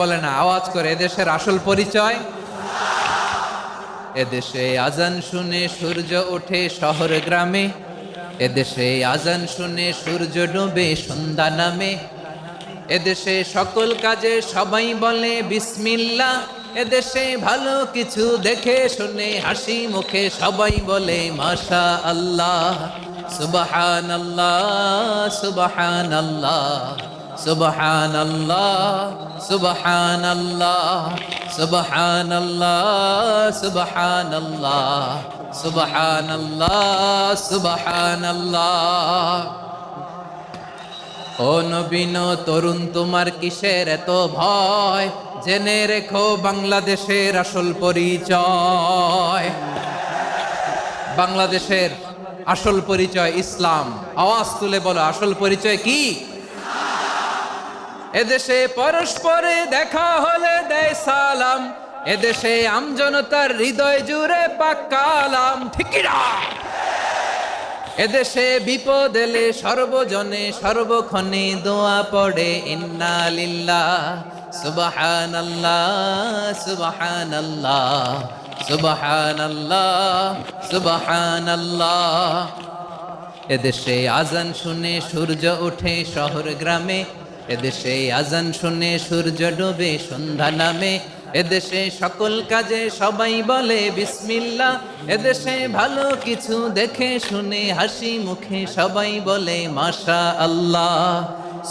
বলে না, আওয়াজ করে এদেশের আসল পরিচয়। এদেশে আজান শুনে সূর্য ওঠে শহর গ্রামে, এদেশে আজান শুনে সূর্য ডুবে সন্ধ্যা নামে, এদেশে সকল কাজে সবাই বলে বিসমিল্লাহ, এদেশে ভালো কিছু দেখে শুনে হাসি মুখে সবাই বলে মাশা আল্লাহ। সুবহানাল্লাহ সুবহানাল্লাহ সুবহানাল্লাহ সুবহানাল্লাহ সুবহানাল্লাহ সুবহানাল্লাহ সুবহানাল্লাহ সুবহানাল্লাহ। ও নবীন তরুণ, তোমার কিসের এত ভয়? জেনে রেখো বাংলাদেশের আসল পরিচয়। বাংলাদেশের আসল পরিচয় ইসলাম। আওয়াজ তুলে বলো, আসল পরিচয় কি? এদেশে পরস্পরে দেখা হলে দেয় সালাম, এদেশে আমজনতার হৃদয় জুড়ে পাক্কালাম। ঠিক না? এদেশে বিপদ এলে সর্বজনে সর্বক্ষণে দোয়া পড়ে ইন্না লিল্লাহ সুবহানাল্লাহ সুবহানাল্লাহ সুবহানাল্লাহ সুবহানাল্লাহ। এদেশে আজান শুনে সূর্য ওঠে শহর গ্রামে, এদেশে আজান শুনে সূর্য ডুবে সন্ধ্যা নামে, এদেশে সকল কাজে সবাই বলে বিসমিল্লাহ, এদেশে ভালো কিছু দেখে শুনে হাসি মুখে সবাই বলে মাশা আল্লাহ।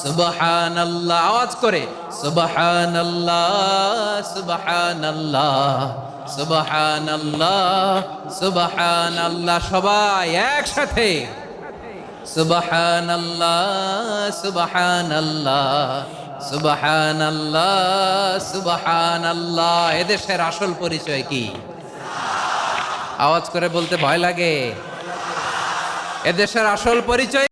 সুবহানাল্লাহ, আওয়াজ করে সুবহানাল্লাহ সুবহানাল্লাহ সুবহানাল্লাহ সুবহানাল্লাহ। সবাই একসাথে সুবহানাল্লাহ সুবহানাল্লাহ সুবহানাল্লাহ সুবহানাল্লাহ। এদেশের আসল পরিচয় কি? আওয়াজ করে বলতে ভয় লাগে। এদেশের আসল পরিচয়